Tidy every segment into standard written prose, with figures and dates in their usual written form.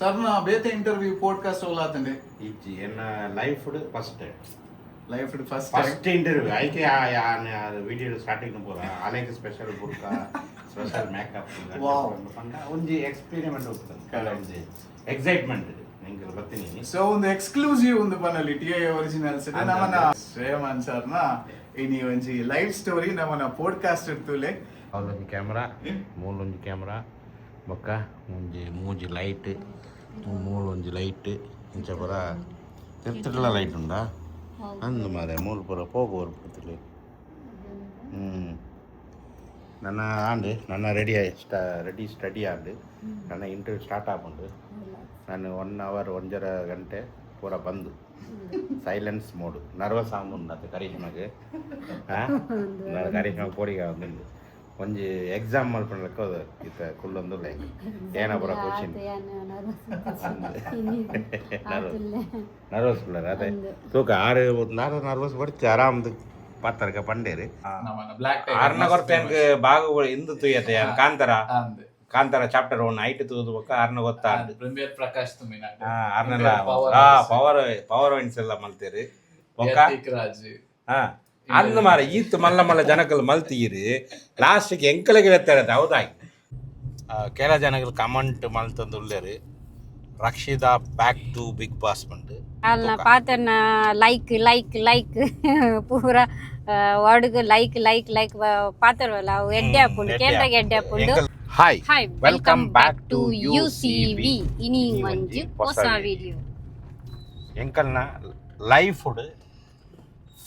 ಸರ್ನ ಬೇತೆ interview podcast ಹೋಗ್ಲಾತಂಡೆ ಇಜ್ಜಿ ಎನ್ನ life first life first interview ಐಕೆ ವಿಡಿಯೋ ಸ್ಟಾರ್ಟಿಂಗ್ ಪೂರ ಆಲೇಕ ಸ್ಪೆಷಲ್ ಬುರ್ಕ ಸ್ಪೆಷಲ್ ಮೇಕಪ್ ಪಂಡ ಒಂಜಿ ಎಕ್ಸ್ಪೆರಿಮೆಂಟ್ ಹೋಗ್ತದೆ ಎಕ್ಸೈಟ್ಮೆಂಟ್ ನಿಂಗೆ ಬರ್ತೀನಿ ಸೊ ಒಂದು ಎಕ್ಸ್ಕ್ಲೂಸಿವ್ ಒಂದು ಪನಲ್ಲಿ ಟಿ ಐ ಒರಿಜಿನಲ್ಸ್ ನಮ್ಮನ ಶ್ರೇಯಮಾನ್ ಸರ್ನ ಇನಿ ಒಂಜಿ ಲೈವ್ ಸ್ಟೋರಿ ನಮ್ಮನ ಪಾಡ್ಕಾಸ್ಟ್ ಇರ್ತೂಲೆ ಅವಳೊಂದು ಕ್ಯಾಮ್ರಾ ಮೂಲೊಂದು ಕ್ಯಾಮ್ರಾ ಬೊಕ್ಕ ಒಂಜಿ ಮೂಜಿ ಲೈಟ್ ಮೂಲೊಂಜಿ ಲೈಟ್ ಇಂಚ ಪೂರ ತಿರ್ತಡ್ಲ ಲೈಟ್ ಉಂಡಾ ಅಂದು ಮಾರೆ ಮೂಲು ಪೂರ ಹೋಗುವರು ಪುತ್ತಲಿ ನನ್ನ ಆಂಡು ನನ್ನ ರೆಡಿ ಸ್ಟಡಿ ಆಂಡು ನನ್ನ ಇಂಟರ್ವ್ಯೂ ಸ್ಟಾರ್ಟ್ ಆಪುಂಡು ನಾನು 1 hour 1.5 ಗಂಟೆ ಪೂರ ಬಂದು ಸೈಲೆನ್ಸ್ ಮೋಡು ನರ್ವಸ್ ಆಗುಂಡು ಅದು ಕರೀಶ್ಮಾಗೆ ನಾನು ಕರೀಶ್ಮಾಗೆ ಪೋಡಿಗೆ ಬಂದು ಒಂಜಿ ಎಕ್ಸಾಮ್ ಮಲ್ಪಡ್ಲಕ್ಕ ಇತ್ತ ಕುಲ್ಲೊಂದು ಲೈಕ್ ಏನ ಪೂರ ಕ್ವಶನ್ ನರ್ವಸ್ ಕುಲ್ಲರ ಅದೇ ತೂಕ ನಾನು ನರ್ವಸ್ ಪಡಿச்சு ಆರಾಮ್ದು ಪಾತ್ರಕ್ಕೆ ಪಂಡೇರಿ ಆರ್ನ ಕೊರತೆ ಬಾಗ ಇಂದು ತುಯ್ಯತೆ ಕಾಂತಾರ ಕಾಂತಾರ ಚಾಪ್ಟರ್ 1 ಐಟ್ ತೂದು ಬೊಕ್ಕ ಆರ್ನ ಗೊತ್ತಾಂಡು ಪ್ರೀಮಿಯರ್ ಪ್ರಕಾಶ್ ತುಮಿನ ಆರ್ನೆಲ್ಲ ಪವರ್ ವೈನ್ಸ್ ಎಲ್ಲ ಮಲ್ತೇರಿ ಬೊಕ್ಕ ರಾಜ್ ಅಂದು ಮಾರ ಈತ್ ಮಲ್ಲ ಮಲ್ಲ ಜನಕಲ್ ಮಲ್ತೀರಿ ಲಾಸ್ಟ್ಗೆ ಎಂಕಲಿಗೆ ಹೇಳ್ತಾರೆ ಹೌದಾಗಿ ಕೆಲ ಜನಗಳು ಕಮೆಂಟ್ ಮಲ್ತಂದು ಉಳ್ಳೇರು Rakshita back to Bigg Boss ಬಂದು ಅಲ್ಲ ಪಾತನ ಲೈಕ್ ಲೈಕ್ ಲೈಕ್ ಪೂರ ವಾರ್ಡ್ಗೆ ಲೈಕ್ ಲೈಕ್ ಲೈಕ್ ಪಾತರವಲ್ಲ ಅವು ಎಡ್ಡೆ ಹಾಕೊಂಡು ಕೇಂದ್ರಗೆ ಎಡ್ಡೆ ಹಾಕೊಂಡು hi hi welcome back to UCV ಇನಿ ಒಂಜಿ ಹೊಸ ವಿಡಿಯೋ ಎಂಕಲ್ನ ಲೈಫ್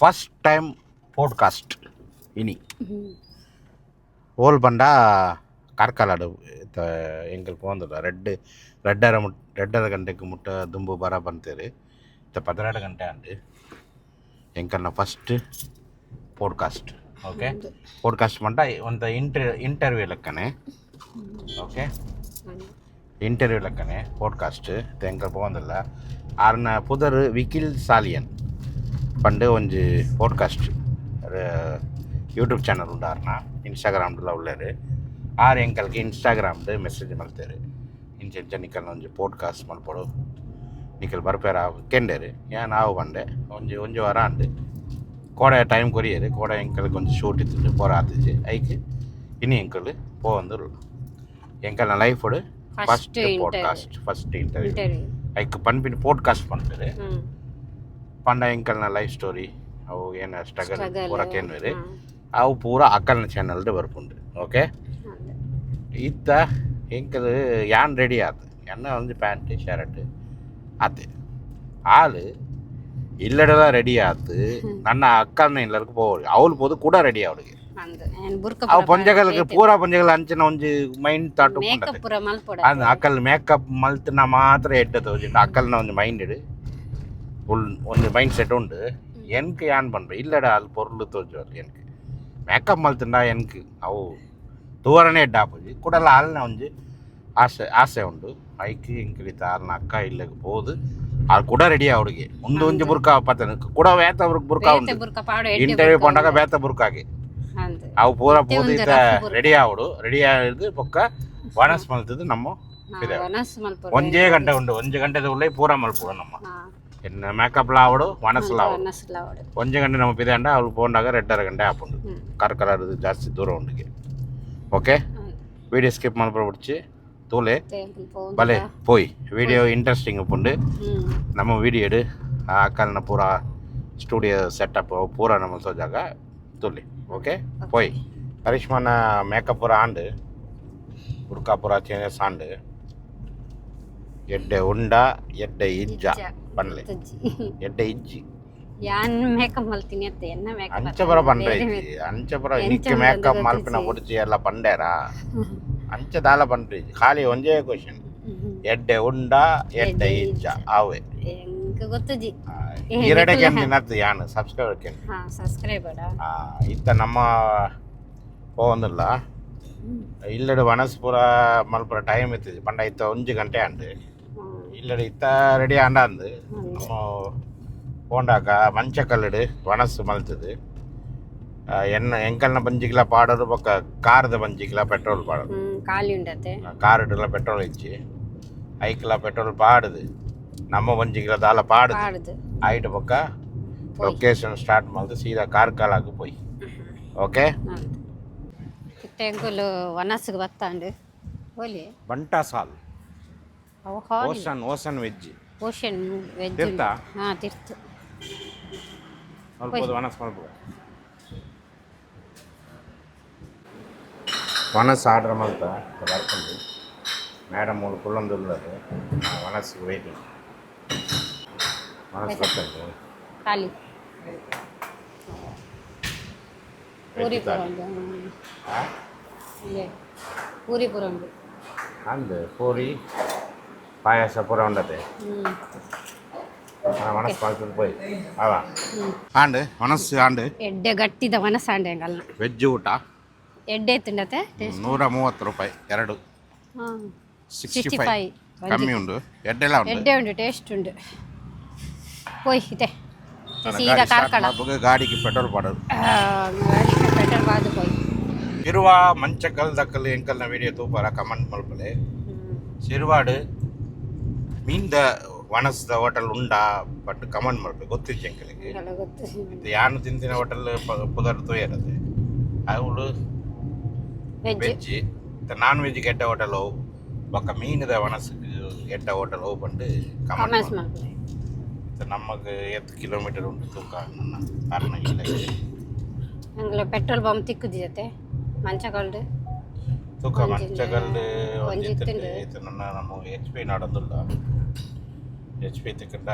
ಫಸ್ಟ್ ಟೈಮ್ ಪಾಡ್ಕಾಸ್ಟ್ ಇನಿ ಓಲ್ ಬಂಡ ಕಾರ್ಕಲಾಡು ಎಂಕಲ್ ಪೋಂದುಲ್ಲ ரெண்டரை ಗಂಟೆಗೆ ಮುಟ್ಟ ದುಂಬು ಬರ ಬಂತೇರಿ 12 ಗಂಟೆ ಅಂಡು ಎಂಕಲ್ನ ಫಸ್ಟ್ ಪಾಡ್ಕಾಸ್ಟ್ ಓಕೆ ಪಾಡ್ಕಾಸ್ಟ್ ಮಂಟ ಒಂದು ಇಂಟರ್ವ್ಯೂ ಲೆಕ್ಕನೆ ಓಕೆ ಇಂಟರ್ವ್ಯೂ ಲೆಕ್ಕನೆ ಪಾಡ್ಕಾಸ್ಟ್ ಎಂಕಲ್ ಪೋಂದಿಲ್ಲ ಆರ್ನ ಪುದರ್ ವಿಕಿಲ್ ಸಾಲಿಯನ್ ಪಂಡು ಒಂಜಿ ಪಾಡ್ಕಾಸ್ಟ್ ಯೂಟ್ಯೂಬ್ ಚಾನಲ್ ಉಂಡು ಆರ್ನ ಇನ್ಸ್ಟಾಗ್ರಾಮ್ಡ್ಲ ಉಳ್ಳೇರು ಆರು ಎಂಕಲ್ಗೆ ಇನ್ಸ್ಟಾಗ್ರಾಮ್ದು ಮೆಸೇಜ್ ಮಲ್ತೇರು ಇಂಚ ನಿಕಲ್ನ ಒಂಜಿ ಪಾಡ್ಕಾಸ್ಟ್ ಮಲ್ಪಡು ನಿಕಲ್ ಬರ್ಪೇರ ಕೆಂಡೇರು ನಾವು ಬಂಡೆ ಒಂಜಿ ವಾರ ಅಂಡು ಕೋಡೆ ಟೈಮ್ ಕೊರಿಯರು ಕೋಡೆ ಎಂಕಲ್ಗೆ ಒಂಜಿ ಶೂಟ್ ಇತ್ತು ಪೋರ ಆತಿಜಿ ಐಕ್ ಇನಿ ಎಂಕಲ್ ಪೋವಂದು ಎಂಕಲ್ನ life first podcast first interview ಐಕ್ ಪನ್ಪಿನ ಪಾಡ್ಕಾಸ್ಟ್ ಪಂಡ್ರೆ ಪಂಡ ಎಂಕಲ್ನ ಲೈಫ್ ಸ್ಟೋರಿ ಅವು ಏನು ಸ್ಟ್ರಗಲ್ ಪೂರ ಕೇನ್ವೇರಿ ಅವು ಪೂರ ಅಕ್ಕಲ್ನ ಚಾನಲ್ಡ್ ಬರ್ಪುಂಡು ಓಕೆ ಇತ್ತ ಎಂಕಲ್ ಯಾನ್ ರೆಡಿ ಆತು ಎನ್ನ ಒಂದು ಪ್ಯಾಂಟ್ ಶರ್ಟ್ ಆತು ஆளு இல்லடல ரெடி ஆத்து ನನ್ನ ಅಕ್ಕನ ಎಲ್ಲರಿಗೂ போவோம் ಅವಳು போது ಕೂಡ ರೆಡಿ ಅವಳಿಗೆ ಅವು ಪಂಜಗಲ್ಗೆ ಪೂರಾ ಪಂಜಗಲ್ ಅಂಚಿನ ಒಂಜಿ ಮೈಂಡ್ ತಾಟ್ ಅದು ಅಕ್ಕಲ್ ಮೇಕಪ್ ಮಲ್ತನ ಮಾತ್ರ ಎಡ್ಡದು ಅಕ್ಕಲ್ನ ಒಂದು ಮೈಂಡ್ ಒಂದು ಮೈಂಡ್ ಸೆಟ್ ಉಂಡು எனக்கு ಯಾನ್ பண்ற இல்லடா அது பொருள் தோஜுவார் எனக்கு மேக்கப் மல்த்துண்டா எனக்கு ಅವು ತೂರನೇ ಎಡ್ಡಾಪುಜಿ ಕೂಡಲ್ಲ ಆಲ್ನ ಒಂಜಿ ಆಸೆ ಉಂಡು ಐಕಿ ಇಂಕಲಿತ ಆಲ್ನ ಅಕ್ಕ ಇಲ್ಲಗೆ ಪೋದು ಆಳು ಕೂಡ ರೆಡಿ ಅವಳಿಗೆ ಒಂದು ಒಂಜಿ ಬುರ್ಕ ಪತ್ತನ ಕೂಡ ಬೇತ ಬುರ್ಕ ಉಂಡು ಇಂಟರ್ವ್ಯೂ ಪಂಡಾಗ ಬೇತ ಬುರ್ಕಾಗೆ ಅವು ಪೂರ ಪೋದಿತ ರೆಡಿ ಆವಡು ರೆಡಿ ಆಯ್ದು ಪೊಕ್ಕ ವನಸ್ ಮಲ್ತದು ನಮ್ಮ ಒಂಜೇ ಗಂಟೆ ಉಂಡು ಒಂಜಿ ಗಂಟೆದ ಉಳ್ಳೆ ಪೂರ ಮಲ್ಪುಡು ನಮ್ಮ என்ன மேக்கப்ல ஆவடு மனசுல ஆவடு கொஞ்சம் ಗಂಟೆ ನಮ್ಮ ಪಿದಾಂಡ ಅವಳು ಪೋಂಡಾಗ 2.5 ಗಂಟೆ ಆಪುಂಡು ಕಾರ್ಕಲಾರದು ಜಾಸ್ತಿ ದೂರ ಉಂಡಿಗೆ ಓಕೆ ವಿಡಿಯೋ ಸ್ಕಿಪ್ ಮಾಡ್ಬಿಡ್ಚಿ ತೂಲೆ ಬಲೆ ಪೋಯ್ ವಿಡಿಯೋ ಇಂಟ್ರೆಸ್ಟಿಂಗ್ ಉಪ್ಪುಂಡು ನಮ್ಮ ವಿಡಿಯೋ ಎಡು ಆ ಅಕ್ಕಲ್ನ ಪೂರ ಸ್ಟುಡಿಯೋ ಸೆಟಪ್ ಪೂರ ನಮ್ಮ ಸೋಜಾಗ ತೂಲಿ ಓಕೆ ಪೋಯ್ ಕರಿಷ್ಮಾನ ಮೇಕಪ್ ಪೂರ ಆಂಡು ಬುರ್ಕಾ ಪೂರ ಚೇಂಜಸ್ ಆಂಡು ಎಡ್ಡೆ ಉಂಡ ಎಡ್ಡೆ ಇಜ್ಜ ಪಂಡ್ಲೆ ಎಡ್ಡೆ ಇಜ್ಜಿ ಯಾನ್ ಮೇಕಪ್ ಮಲ್ತೀನಿ ಅಂತ ಎನ್ನ ಮೇಕಪ್ ಅಂಚಪುರ ಪಂಡ್ರೆ ಅಂಚಪುರ ಇನ್ನಕ್ಕೆ ಮೇಕಪ್ ಮಲ್ಪಿನ ಮುಡ್ಚಿ ಎಲ್ಲ ಪಂಡೇರ ಅಂಚ ದಾಲ ಪಂಡ್ರೆ ಖಾಲಿ ಒಂದೇ ಕ್ವಶನ್ ಎಡ್ಡೆ ಉಂಡ ಎಡ್ಡೆ ಇಜ್ಜ ಆವೆ ಎಂಕ ಗೊತ್ತುಜಿ ಎರಡಕ್ಕೆ ನಿನ್ನತ್ತು ಯಾನ್ ಸಬ್ಸ್ಕ್ರೈಬರ್ ಸಬ್ಸ್ಕ್ರೈಬರ್ ಇತ್ತ ನಮ್ಮ ಪೋವಂದಿಲ್ಲ ಇಲ್ಲಡು ವನಸ್ಪುರ ಮಲ್ಪುರ ಟೈಮ್ ಇತ್ತಿಜಿ ಪಂಡ ಇತ್ತ 1 ಗಂಟೆ ಅಂಡು ಇಲ್ಲಡು ಇತ್ತ ರೆಡಿ ಆಂಡ ಅಂದು ನಮ್ಮ ಪೋಂಡಾಕ ಮಂಚ ಕಲ್ಲಡು ವನಸ್ಸು ಮಲ್ತದು ಎಂಕಲ್ನ ಬಂಜಿಗಿಲ ಪಾಡೋರು ಬೊಕ್ಕ ಕಾರ್ದ ಬಂಜಿಗಿಲ ಪೆಟ್ರೋಲ್ ಪಾಡೋರು ಖಾಲಿ ಉಂಡತೆ ಕಾರ್ ಇಡಲ ಪೆಟ್ರೋಲ್ ಇಚ್ಚಿ ಐಕ್ಲ ಪೆಟ್ರೋಲ್ ಪಾಡುದು ನಮ್ಮ ಒಂಜಿಗಿಲ ದಾಲ ಪಾಡುದು ಪಾಡುದು ಐಟ್ ಪಕ್ಕ ಲೊಕೇಶನ್ ಸ್ಟಾರ್ಟ್ ಮಾಡಿದ್ರೆ ಸೀದಾ ಕಾರ್ಕಳಕ್ಕೆ போய் ಓಕೆ ತೆಂಗುಲು ವನಸ್ಸಿಗೆ ಬತ್ತಾಂಡು ಓಲಿ ಬಂಟಾ ಸಾಲ್ ಅವು ಹಾಲ್ ಓಸನ್ ವೆಜ್ ಓಷನ್ ವೆಜ್ ತಿರ್ತಾ? ಹಾಂ ತಿರ್ತು ಸ್ವಲ್ಪ ವನಸ್ ಮಾಡ್ಬೋದು ವನಸ್ ಆರ್ಡರ್ ಮಾಡ್ತಾ ಬರ್ಕೊಂಡು ಮೇಡಮ್ ಅವ್ರು ಕುಳ್ಳೊಂದು ಉಳ್ಳದು ವನಸ್ಸಿಗೆ ವೇಟಿಂಗ್ ವನಸ್ ಬರ್ತದೆ ಖಾಲಿ ಪೂರಿ ಪೂರ ಉಂಡು ಇಲ್ಲೇ ಪೂರಿ ಪೂರ ಉಂಡು ಅಂದು ಪೂರಿ ಪಾಯಸ ಪೂರ ಉಂಡತೆ ವನಸ್ ಮಾಡ್ಕೊಂಡು போய் ಆವಾ ಆಂಡು ವನಸ್ ಆಂಡು ಎಡ್ಡೆ ಗಟ್ಟಿದ ವನಸಾಂಡೆ ಹಂಗಲ್ಲ ವೆಜ್ ಊಟ ಎಡ್ಡೆ ತಿಂಡತೆ ಟೇಸ್ಟ್ 130 ರೂಪಾಯಿ ಎರಡು ಹಾಂ 65 ಕಮ್ಮಿ ಉಂಟು ಎಡ್ಡೆಲ್ಲ ಉಂಟು ಎಡ್ಡೆ ಉಂಡು ಟೇಸ್ಟ್ ಉಂಡು ಪೋಯ್ ಇದೆ ಸೀದಾ ಕಾರ್ಕಳ ಗಾಡಿಗೆ ಪೆಟ್ರೋಲ್ ಪಾಡೋದು ಪೆಟ್ರೋಲ್ ಬಾದು ಪೋಯ್ ಶಿರುವ ಮಂಚಕಲ್ ದಕ್ಕಲ್ ಎಂಕಲ್ನ ವಿಡಿಯೋ ತೂಪಾರ ಕಮೆಂಟ್ ಮಲ್ಪಲೆ ಶಿರ್ವಾಡು ಮೀನ್ದ ವನಸ್ದ ಹೋಟೆಲ್ ಉಂಡಾ ಬಟ್ ಕಮೆಂಟ್ ಮಲ್ಪೆ ಗೊತ್ತಿತ್ತು ಎಂಕಲಿಗೆ ಗೊತ್ತು ಇದು ಯಾನು ತಿಂತಿನ ಹೋಟೆಲ್ ಪುದರ್ ತೋಯರದೆ ಅವಳು ವೆಜ್ ವೆಜ್ ನಾನ್ ವೆಜ್ ಗೆಡ್ಡ ಹೋಟೆಲ್ ಹೋವು ಬೊಕ್ಕ ಮೀನದ ವನಸ್ ಗೆಡ್ಡ ಹೋಟೆಲ್ ಹೋವು ಬಂದು ಕಮೆಂಟ್ಸ್ ಕಮೆಂಟ್ ಮಾಡ್ಕೊಳ್ಳಿ ನಮಗೆ 8 ಕಿಲೋಮೀಟರ್ ಉಂಟು ತೂಕ ನನ್ನ ಕಾರಣ ಇಲ್ಲ ಹಂಗಲ್ಲ ಪೆಟ್ರೋಲ್ ಬಂಪ್ ತಿಕ್ಕುದಿದತೆ ಮಂಚಕಲ್ಡು ತೂಕ ಮಂಚಗಲ್ಲು ಒಂಜಿ ಇತ್ತುಂಡು. ನನ್ನ ನಮ್ಮ ಎಚ್ ಪಿ ನಡೋದಿಲ್ಲ ಎಚ್ ಪಿ ತಿಕ್ಕಂಡ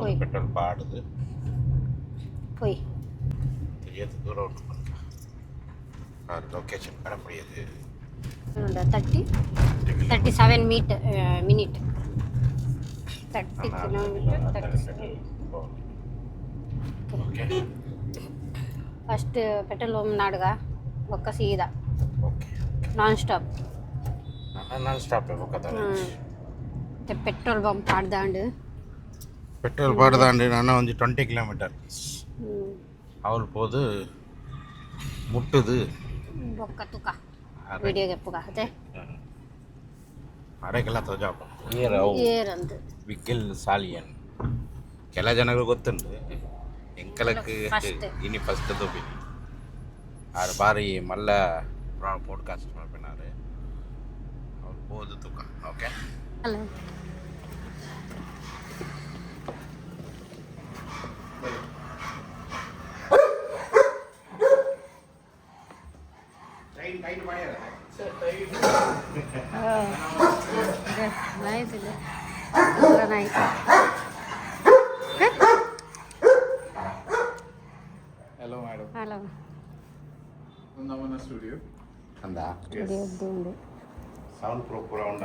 ಓಯ್. ಪೆಟ್ರೋಲ್ ಪಾಡುದು ಪೋಯ್ ಏತು ದೂರ ಉಂಟು ಲೊಕೇಶನ್ ಕಡಪಡಿಯದು 37 minute 30 kilometre 37 okay first petrol pump ನಾಡ್ಗ ಒಕ್ಕ ಸೀದಾ ಓಕೆ ನಾನ್ ಸ್ಟಾಪ್ ನಾನು ಸ್ಟಾಪ್ ಮತ್ತೆ ಪೆಟ್ರೋಲ್ ಬಂಪ್ ಆಡ್ದಾಂಡು ಪೆಟ್ರೋಲ್ ಪಾಡ್ದಾಂಡು ನಾನು ಒಂದು 20 ಕಿಲೋಮೀಟರ್ ಅವಳು போது ಮುಟ್ಟುದು ಬೊಕ್ಕ ತುಕ ವಿಡಿಯೋಗೆ ಪುಗ ಅದೇ ಅರೆಗೆಲ್ಲ ತೋಜಾಪ ಏರಂದು ವಿಕಿಲ್ ಸಾಲಿಯನ್ ಕೆಲ ಜನಗಳು ಗೊತ್ತುಂಟು ಎಂಕಲಕ್ಕೆ First. ಇನಿ ಫಸ್ಟ್ ತೋಪಿ ಆರು ಬಾರಿ ಮಲ್ಲ ಪಾಡ್ಕಾಸ್ಟ್ ಮಾಡ್ಬಿನಾರೆ ಅವ್ರು ಹೋದು ತುಕ ಓಕೆ ಅಲ್ಲ ನಾಯ್ತಿಲ್ಲ ನಾಯ್ತು ಹಲೋ ಮೇಡಮ್ ಹಲೋ ನಮ್ಮನ ಸ್ಟುಡಿಯೋ ಅಂದ ಹಿಡಿಯೋದು ಉಂಡು ಸೌಂಡ್ ಪ್ರೂಫ್ ಪೂರ ಉಂಡ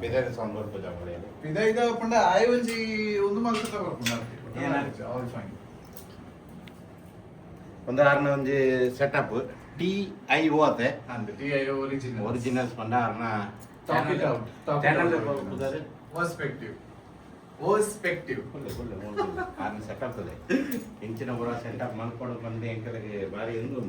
ಬೇರೆ ಸೌಂಡ್ ಬರ್ಬೋದು ಜಾಗದಲ್ಲಿ ಇದ ಪಂಡ ಆಯ್ ಒಂಜಿ ಒಂದು ಮಾರ್ಕ್ ತಗೊಳ್ಕೊಂಡು ಆಲ್ ಫೈನ್ ಒಂದು ಆರ್ನ ಒಂದು ಸೆಟಪ್ ಟಿ ಐ ಓತೆ ಅಂದ್ TIO ಒರಿಜಿನಲ್ ಒರಿಜಿನಲ್ಸ್ ಪಂಡ ಆರ್ನ Talk it out. Talk it channel out. Perspective. Perspective. ಆರ್ನ ಸೆಟಪ್ ಇದೆ ಇಂಚಿನ ಪೂರ ಸೆಟಪ್ ಮಾಡ್ಕೊಂಡು ಬಂದು ಎಂಕಲಿಗೆ ಬಾರಿ ಒಂದು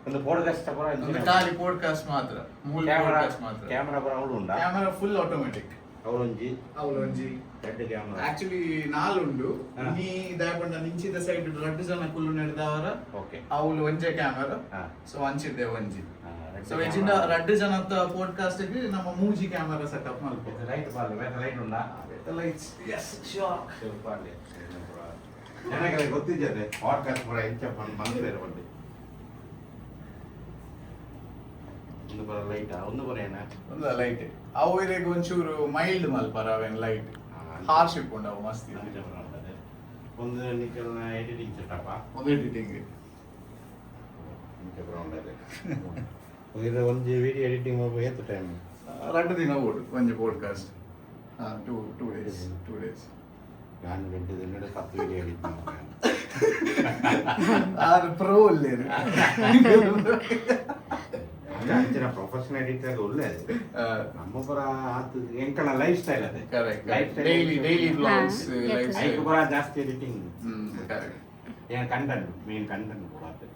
ಒಂದು ಪಾಡ್ಕಾಸ್ಟ್ ಪೂರ ಒಂದು ಖಾಲಿ ಪಾಡ್ಕಾಸ್ಟ್ ಮಾತ್ರ ಮೂಲ ಕ್ಯಾಮರಾ ಪಾಡ್ಕಾಸ್ಟ್ ಮಾತ್ರ ಕ್ಯಾಮರಾ ಪೂರ ಅವಳು ಉಂಡ ಕ್ಯಾಮೆರಾ ಫುಲ್ ಆಟೋಮೆಟಿಕ್ ಅವಳೊಂಜಿ ಅವಳೊಂಜಿ ರೆಡ್ ಕ್ಯಾಮರಾ ಆಕ್ಚುಲಿ ನಾಲುಂಡು ಹಾ. ನೀ ದಾಯಪಂಡ ನಿಂಚಿದ ಸೈಡ್ ರಡ್ಡು ಜನ ಕುಲ್ಲು ನಡೆದವರ ಓಕೆ ಅವಳು ಒಂಜೆ ಕ್ಯಾಮೆರಾ ಹಾ. ಸೊ ಅಂಚಿದ್ದೆ ಒಂಜಿ ರೆಡ್ ಸೊ ಹೆಚ್ಚಿನ ರಡ್ಡು ಜನದ ಪಾಡ್ಕಾಸ್ಟ್ ಗೆ ನಮ್ಮ ಮೂಜಿ ಕ್ಯಾಮೆರಾ ಸೆಟಪ್ ಮಾಡ್ಕೊ ಲೈಟ್ ಬಾಲ್ ಬೇರೆ ಲೈಟ್ ಉಂಡ ಲೈಟ್ಸ್ ಯಸ್ ಶೋರ್ ಸ್ವಲ್ಪ ಅಲ್ಲಿ ಜನಗಳಿಗೆ ಗೊತ್ತಿದ್ದದೆ ಪಾಡ್ಕಾಸ್ಟ್ ಪೂರ ಹೆಚ್ಚ ಬಂದು ಬೇರೆ ಬಂದು ಒಂದು ಬರ ಲೈಟ್ ಒಂದು ಬರ ಏನ ಒಂದು ಲೈಟ್ ಅವರಿಗೆ ಒಂಚೂರು ಮೈಲ್ಡ್ ಮಲ್ಪರ ಅವೇನ್ ಲೈಟ್ ಹಾರ್ಶ್ ಇಟ್ಕೊಂಡವು ಮಸ್ತ್ ಇದೆ. ಒಂದು ನಿಖಲ್ ಎಡಿಟಿಂಗ್ ಸೆಟಪ್ ಒಂದು ಎಡಿಟಿಂಗ್ ಇದು ಒಂದು ವಿಡಿಯೋ ಎಡಿಟಿಂಗ್ ಮಾಡ್ಬೇಕು ಎಷ್ಟು ಟೈಮ್ ರಡ್ಡು ದಿನ ಓಡು ಒಂಜಿ ಪಾಡ್ಕಾಸ್ಟ್ ಟೂ ಡೇಸ್ ನಾನು ಗಂಟೆ 10 ವಿಡಿಯೋ ಎಡಿಟ್ ಮಾಡ್ತೇನೆ ಆರು ಪ್ರೋ ಒಳ್ಳೇದು ಅಂಚಿನ ಪ್ರೊಫೆಷನಲ್ ಎಡಿಟರ್ ಒಳ್ಳೆಯದು ನಮ್ಮ ಪರ ಆತು ಎಂಕಲ ಲೈಫ್ ಸ್ಟೈಲ್ ಅದೇ ಕರೆಕ್ಟ್ ಡೈಲಿ ಬ್ಲಾಗ್ಸ್ ಲೈಫ್ ಐದು ಪರ ಜಾಸ್ತಿ ಎಡಿಟಿಂಗ್ ಕರೆಕ್ಟ್ ಏನು ಕಂಟೆಂಟ್ ಮೇನ್ ಕಂಟೆಂಟ್ ಕೂಡ ಅದು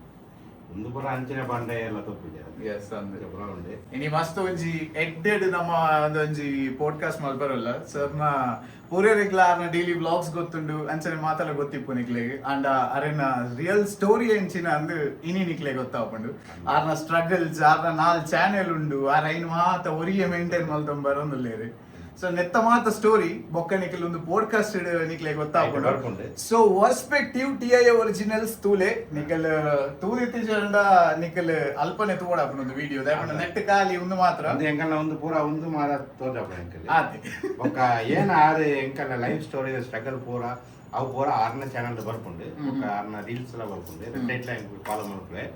ಒಂದು ಪುರ ಅಂಚನೆ ಬಂಡೆ ಎಲ್ಲ ತಪ್ಪಿದ್ದಾರೆ ಎಸ್ ಅಂದ್ರೆ ಪುರ ಉಂಡೆ ಇನಿ ಮಸ್ತ್ ಒಂಜಿ ಎಡ್ಡೆಡ್ ನಮ್ಮ ಒಂದೊಂಜಿ ಪಾಡ್ಕಾಸ್ಟ್ ಮಲ್ಪರಲ್ಲ ಸರ್ನ ಪೂರೆರೆಗ್ಲ ಆರ್ನ ಡೈಲಿ ವ್ಲಾಗ್ಸ್ ಗೊತ್ತುಂಡು ಅಂಚನೆ ಮಾತೆಲ್ಲ ಗೊತ್ತಿಪ್ಪು ನಿಕ್ಲೆಗ್ ಅಂಡ ಅರೆನ ರಿಯಲ್ ಸ್ಟೋರಿ ಎಂಚಿನ ಅಂದು ಇನಿ ನಿಕ್ಲೆ ಗೊತ್ತಾಪುಂಡು ಆರ್ನ ಸ್ಟ್ರಗಲ್ಸ್ ಆರ್ನ ನಾಲ್ ಚಾನೆಲ್ ಉಂಡು ಆರ್ ಐನ್ ಮಾತ ಒರಿಯ ಮೇಂಟೈನ್ ಮಲ್ತೊಂಬರೊಂದುಲ್ಲೇರಿ ಸೊ ನೆತ್ತ ಮಾತ ಸ್ಟೋರಿ ಬೊಕ್ಕ ನಿಖಿಲ್ ಒಂದು ಪಾಡ್ಕಾಸ್ಟ್ ನಿಕ್ಲೆ ಗೊತ್ತಾಪುಂಡು ಸೊ ವರ್ಸ್ಪೆಕ್ಟಿವ್ ಟಿಐ ಒರಿಜಿನಲ್ಸ್ ತೂಲೆ ನಿಖಲ್ ತೂದಿತ್ತಿಜಂಡ ನಿಖಲ್ ಅಲ್ಪನೆ ತೂಡಾಪುಂಡು ಒಂದು ವಿಡಿಯೋ ದಾಯಪಂಡ ನೆಟ್ ಖಾಲಿ ಒಂದು ಮಾತ್ರ ಅದು ಎಂಕಲ್ನ ಒಂದು ಪೂರ ಒಂದು ಮಾರ ತೋಜಾಪ ಎಂಕಲ್ ಆತೆ ಬೊಕ್ಕ ಏನ ಆರು ಎಂಕಲ್ನ ಲೈಫ್ ಸ್ಟೋರಿ ಸ್ಟ್ರಗಲ್ ಪೂರ ಅವು ಪೂರ ಆರ್ನ ಚಾನಲ್ ಬರ್ಪುಂಡು ಬೊಕ್ಕ ಆರ್ನ ರೀಲ್ಸ್ ಎಲ್ಲ ಬರ್ಪುಂಡು ರೆಡ್ ಲೈನ್ ಫಾಲೋ ಮಾಡ್ಪುವೆ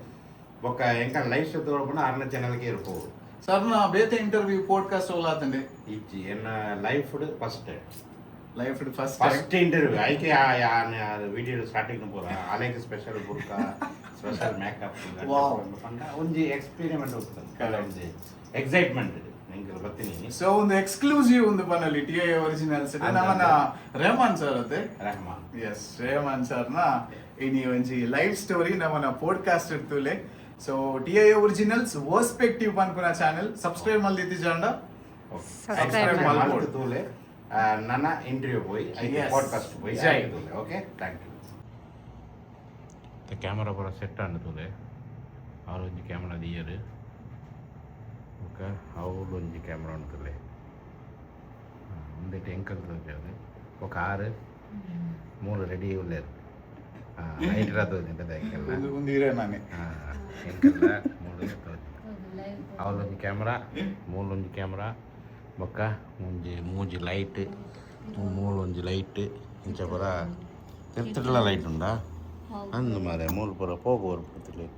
ಬೊಕ್ಕ ಎಂಕಲ್ನ ಲೈಫ್ ಸ್ಟೋರಿ ತೋಡ್ಪುಂಡು ಆರ್ನ ಚಾನಲ್ಗೆ ಇರ್ಬೋದು ಸರ್ನ ಬೇತೆ ಇಂಟರ್ವ್ಯೂ ಪಾಡ್ಕಾಸ್ಟ್ ಓಲಾತಂಡೆ ಇಜ್ಜಿ ಎನ್ನ life first life first interview ಆಯ್ಕೆ ವಿಡಿಯೋ ಸ್ಟಾರ್ಟಿಂಗ್ ಪೂರ ಆಲೈಕೆ ಸ್ಪೆಷಲ್ ಬುರ್ಕ ಸ್ಪೆಷಲ್ ಮೇಕಪ್ ಒಂಜಿ ಎಕ್ಸ್ಪೀರಿಮೆಂಟ್ ಹೋಗ್ತದೆ ಎಕ್ಸೈಟ್ಮೆಂಟ್ ನಿಂಗೆ ಬರ್ತೀನಿ ಸೊ ಒಂದು ಎಕ್ಸ್ಕ್ಲೂಸಿವ್ ಒಂದು ಪನಲ್ಲಿ ಟಿಐ ಒರಿಜಿನಲ್ಸ್ ನಮ್ಮನ ರೆಹಮಾನ್ ಸರ್ ಅತ್ತೆ ರೆಹಮಾನ್ ಎಸ್ ರೆಹಮಾನ್ ಸರ್ನ ಇನಿ ಒಂಜಿ ಲೈಫ್ ಸ್ಟೋರಿ ನಮ್ಮನ ಪಾಡ್ಕಾಸ್ಟ್ ಇರ್ತುಲೆ ಸೊ ಟಿಐ ಒರಿಜಿನಲ್ಸ್ ವರ್ಸ್ಪೆಕ್ಟಿವ್ ಪನ್ಪುನ ಚಾನೆಲ್ ಸಬ್ಸ್ಕ್ರೈಬ್ ಮಲ್ದಿತ್ತಿ ಜಂಡ ಸಬ್ಸ್ಕ್ರೈಬ್ ಮಾಡ್ಬೋದು ತೂಲೆ ನನ್ನ ಇಂಟರ್ವ್ಯೂ ಹೋಯ್ Yes. ಪಾಡ್ಕಾಸ್ಟ್ ಹೋಯ್ ಜೈ. ಓಕೆ ಥ್ಯಾಂಕ್ ಯು ಕ್ಯಾಮರಾ ಪೂರ ಸೆಟ್ ಆಂಡ್ ತೂಲೆ ಅವ್ರು ಒಂಜಿ ಕ್ಯಾಮರಾ ದಿಯರ್ ಓಕೆ ಅವ್ರು ಒಂಜಿ ಕ್ಯಾಮರಾ ಉಂಟುಲೆ ಒಂದಿಟ್ಟು ಎಂಕಲ್ ತೋಜಾದು ఒక ಆರು ಮೂರು ರೆಡಿ ಉಳ್ಳೇರು ನೈಟ್ ರಾತು ಎಂಕಲ್ಲ ಒಂದು ಇರೇ ನಾನೇ ಎಂಕಲ್ಲ ಮೂರು ಅವಳೊಂದು ಕ್ಯಾಮ್ರಾ ಮೂಲೊಂದು ಕ್ಯಾಮ್ರಾ ಬೊಕ್ಕ ಒಂಜಿ ಮೂಜಿ ಲೈಟ್ ಮೂಲೊಂಜಿ ಲೈಟ್ ಇಂಚ ಪೂರ ತಿರ್ತಿರ್ಲ ಲೈಟ್ ಉಂಡಾ ಅಂದು ಮಾರೆ ಮೂಲು ಪೂರ ಪೋಗೋರು ಪೂತಿಲಿ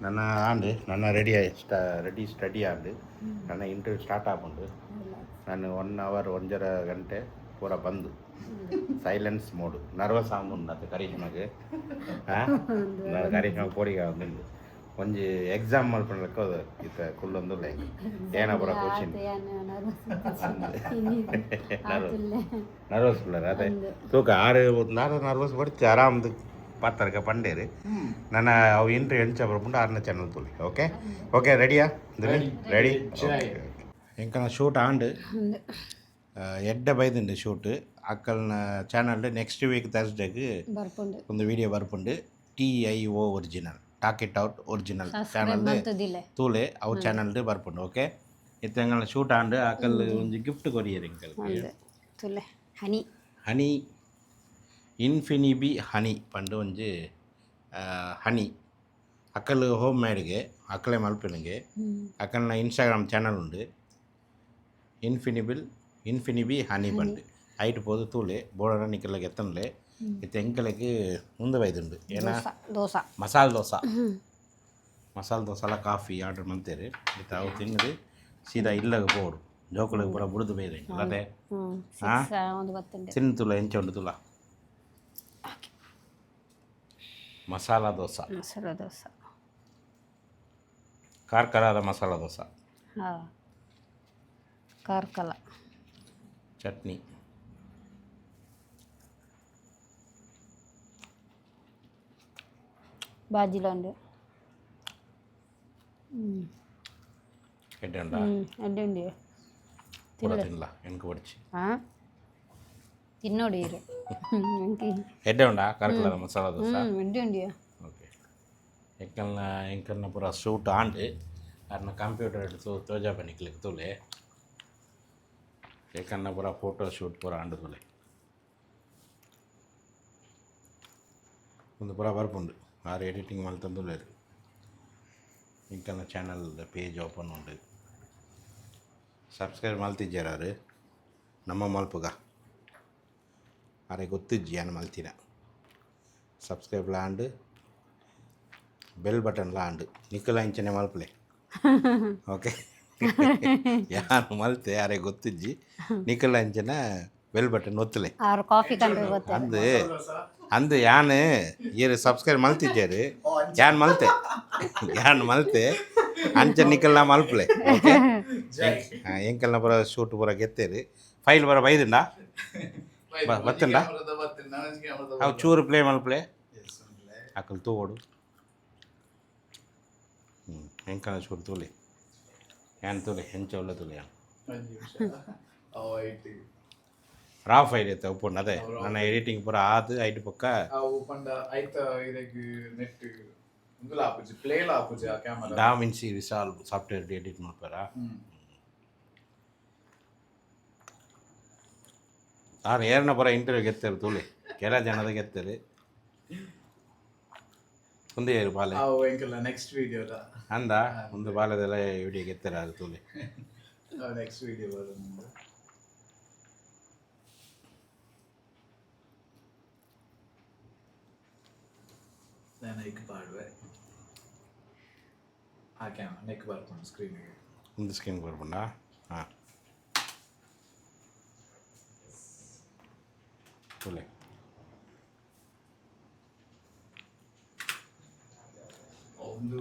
ನನ್ನ ಆಂಡು ನನ್ನ ರೆಡಿ ಸ್ಟಡಿ ಆಂಡು ನನ್ನ ಇಂಟರ್ವ್ಯೂ ಸ್ಟಾರ್ಟ್ ಆಪುಂಡು ನಾನು 1 hour 1.5 ಗಂಟೆ ಪೂರ ಬಂದು ಸೈಲೆನ್ಸ್ ಮೋಡು ನರ್ವಸ್ ಆಗುಂಡು ಅದು ಕರೀಶ್ಮಗೆ ಕರೀಶ್ಮಗೆ ಪೋಡಿಗೆ ಬಂದು ಒಂಜಿ ಎಕ್ಸಾಮ್ ಮಲ್ಪಡ್ಲಕ್ಕ ಇತ್ತ ಕುಲ್ಲೊಂದು ಲೈಕ್ ಏನ ಪೂರ ಕ್ವಶನ್ ನರ್ವಸ್ ಬಿಡ್ಲಾರ ಅದೇ ತೂಕ ಆರು ನರ್ವಸ್ ಪಡಿತು ಆರಾಮ್ದು ಪಾತ್ರಕ್ಕೆ ಪಂಡೇರಿ ನನ್ನ ಅವು ಇಂಟರ್ವ್ಯೂ ಎಂಚ ಬರ್ಕೊಂಡು 6ನೇ ಚಾನಲ್ ತುಲಿ ಓಕೆ ಓಕೆ ರೆಡಿಯಾ ರೆಡಿ ಎಂಕನ ಶೂಟ್ ಆಂಡು ಎಡ್ಡೆ ಬೈದುಂಡು ಶೂಟ್ ಅಕ್ಕಲ್ನ ಚಾನಲ್ ನೆಕ್ಸ್ಟ್ ವೀಕ್ ಥರ್ಸ್ಡೇಗೆ ಬರ್ಪುಂಡು ಒಂದು ವಿಡಿಯೋ ಬರ್ಪುಂಡು TIO original talk it out original channel ತೂಲೆ ಅವು ಚಾನಲ್ ಬರ್ಪುಂಡು ಓಕೆ ಇತ್ತು ಎಂಕಲ್ನ ಶೂಟ್ ಆಂಡು ಅಕ್ಕಲ್ ಒಂದು ಗಿಫ್ಟ್ ಕೊರಿಯರ್ ಎಂಕಲ್ ತುಲೆ ಹನಿ ಹನಿ ಇನ್ಫಿನಿಬಿ ಹನಿ ಪಂಡು ಒಂಜಿ ಹನಿ ಅಕ್ಕಲ್ ಹೋಮ್ ಮೇಡ್ಗೆ ಅಕ್ಕಲೆ ಮಲ್ಪಿನಿಗೆ ಅಕ್ಕಲ್ನ ಇನ್ಸ್ಟಾಗ್ರಾಮ್ ಚಾನಲ್ ಉಂಡು ಇನ್ಫಿನಿಬಿ ಹನಿ ಪಂಡು ಐಟ್ ಪೋದು ತೂಲೆ ಬೋರ್ಡರ ನಿಕ್ಕಲ್ಗೆ ಎತ್ತನ್ಲೆ ಇತ್ತು ಎಂಕಲೆಗೆ ಮುಂದೆ ಬೈದುಂಡು ಏನ ದೋಸೆ ಮಸಾಲೆ ದೋಸೆಲ್ಲ ಕಾಫಿ ಆರ್ಡರ್ ಮಾಡ್ತೇವೆ ಇತ್ತು ಅವು ತಿನ್ನದು ಸೀದಾ ಇಲ್ಲಗೆ ಪೋಡು ಜೋಕುಳಿಗೆ ಪೂರ ಬುಡ್ದು ಬೈದೆ ಅದೇ ತಿನ್ನು ತುಲ ಎಂಚ ಉಂಡು ತುಲ ಮಸಾಲ ದೋಸೆ ಕಾರ್ಕರಾದ ಮಸಾಲ ದೋಸೆ ಕಾರ್ಕಲ ಚಟ್ನಿ ಬಾಜಿಲೊಂದು ಎಡ್ಡೆ ಉಂಟಾ ಅಡ್ಡಿ ತಿನ್ನಲ್ಲ ಎನ್ಕು ಹೊಡಿಚಿ ತಿನ್ನೋಡಿ ಎಡ್ಡೆ ಉಂಟಾ ಕಾರ್ಕಳದ ಮಸಾಲ ದೋಸೆ ಅಡ್ಡಿ ಉಂಡಿಯ ಓಕೆ ಎಂಕಲ್ನ ಪೂರ ಶೂಟ್ ಆಂಡು ಅದನ್ನ ಕಂಪ್ಯೂಟರ್ ತೋಜಾ ಬನಿಕ್ಲಿಕ್ಕೆ ತೂಲೆ ಏಕನ್ನ ಪೂರ ಫೋಟೋ ಶೂಟ್ ಪೂರ ಆಂಡು ತೂಲೆ ಒಂದು ಪೂರ ಬರ್ಪುಂಡು ಆರು ಎಡಿಟಿಂಗ್ ಮಲ್ತಂದುಲ್ಲೇರು ಇಂಕಲ್ನ ಚಾನಲ್ ಪೇಜ್ ಓಪನ್ ಉಂಡು ಸಬ್ಸ್ಕ್ರೈಬ್ ಮಲ್ತಿಜ್ಜಾರು ನಮ್ಮ ಮಲ್ಪುಗ ಅರೆ ಗೊತ್ತಿಜ್ಜಿ ಏನು ಮಲ್ತಿನ ಸಬ್ಸ್ಕ್ರೈಬ್ಲ ಆಂಡು ಬೆಲ್ ಬಟನ್ಲ ಆಂಡು ನಿಕ್ಕಲ ಇಂಚನೆ ಮಲ್ಪಲೆ ಓಕೆ ಯಾನು ಮಲ್ತೆ ಅರೆ ಗೊತ್ತಿಜ್ಜಿ ನಿಕ್ಕಲ ಇಂಚನ ಬೆಲ್ ಬಟನ್ ಒತ್ತಲೆ ಕಾಫಿ ಅಂದು ಯಾನು ಏರು ಸಬ್ಸ್ಕ್ರೈಬ್ ಮಲ್ತಿಜ್ಜಾರು ಯಾನು ಮಲ್ತೆ ಅಂಚ ನಿಕ್ಕಲ್ನ ಮಲ್ಪಲೆ ಓಕೆ ಎಂಕಲ್ನ ಪೂರ ಶೂಟ್ ಪೂರ ಗೆತ್ತೇರು ಫೈಲ್ ಪೂರ ಬೈದಿಂಡ ಬತ್ತಂಡ ಅವು ಚೂರು ಪ್ಲೇ ಮಲ್ಪಲೆ ಅಕ್ಕಲ್ ತೂಡು ಹೆಂಕನ ಚೂರು ತೂಲಿ ಏನು ತೂಲಿ ಹೆಂಚ ಒಳ್ಳೆ ತೂಲಿ ರಾಫ್ ಐತೆ ಉಪ್ಪುಂಡು ಅದೇ ನನ್ನ ಎಡಿಟಿಂಗ್ ಪೂರ ಆದು ಐಟು ಪಕ್ಕ ಡಾವಿನ್ಸಿ ರಿಸಾಲ್ವ್ ಸಾಫ್ಟ್ವೇರ್ ಎಡಿಟ್ ಮಾಡ್ಪಾರ ನಾನು ಏರನ್ನ ಬರೋ ಇಂಟರ್ವ್ಯೂ ಗೆತ್ತರು ತೂಲಿ ಕೆಲ ಜನದ ಗೆತ್ತರು ಮುಂದೆ ಏರು ಬಾಲೆ ನೆಕ್ಸ್ಟ್ ವಿಡಿಯೋ ಅಂದ ಒಂದು ಬಾಲದೆಲ್ಲ ವಿಡಿಯೋ ಗೆತ್ತಾರೆ ಅದು ತೂಲಿ ನೆಕ್ಸ್ಟ್ ವಿಡಿಯೋ ಬರೋದು ನೆಕ್ ಪಾಡುವೆ ಹಾಕ್ಯಾಮ ನೆಕ್ ಬರ್ಕೊಂಡು ಸ್ಕ್ರೀನಿಗೆ ಒಂದು ಸ್ಕ್ರೀನ್ ಬರ್ಬಂಡ ಹಾಂ ತೂಲಿ ಒಂದು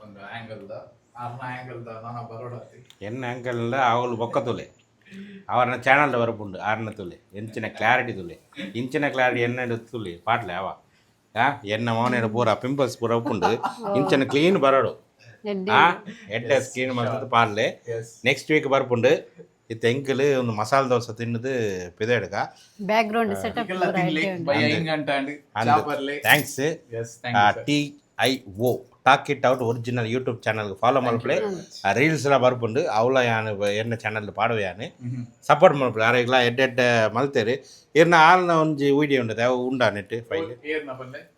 ಒಂದು ಆ್ಯಂಗಲ್ದ ಆ್ಯಂಗಲ್ದ ನಾನು ಬರೋಡತ್ತಿ என்ன ஆங்கிள் அவள் பொக்க துளி அவர்ன சேனலில் வரப்புண்டு ஆறுன துளி எஞ்சின கிளாரிட்டி துளி இஞ்சின கிளாரிட்டி என்ன துளி பாட்டில் அவா என்ன மோன பூரா பிம்பிள்ஸ் பூரா ಉಪ್ಪುಂಡು ಇಂಚನ ಕ್ಲೀನ್ ಬರೋಡು ಎಡ್ಡೆ ಸ್ಕ್ರೀನ್ ಮಾಡ್ತದ್ದು ಪಾಡ್ಲೆ ನೆಕ್ಸ್ಟ್ ವೀಕ್ ಬರ್ಪುಂಡು ಇತ್ತು ಎಂಕಲ್ ಒಂದು ಮಸಾಲೆ ದೋಸೆ ತಿನ್ನದು ಪಿದೆಡ್ಗ background setup thanks TIO talk it out original YouTube ಚಾನಲ್ಗೆ ಫಾಲೋ ಮಾಡ್ಬಿಡಿ ರೀಲ್ಸ್ ಎಲ್ಲ ಬರ್ಪುಂಡು ಅವಳ ಯಾನು ಎನ್ನ ಚಾನಲ್ ಪಾಡುವೆ ಯಾನು ಸಪೋರ್ಟ್ ಮಾಡ್ಬಿಡಿ ಯಾರಿಗೆಲ್ಲ ಎಡ್ಡೆಡ್ಡೆ ಮಲ್ತೇರಿ ಇರ್ನ ಆಲ್ನ ಒಂಜಿ ವಿಡಿಯೋ ಉಂಡದೆ ಅವು ಉಂಡ ನೆಟ್ ಫೈಲ್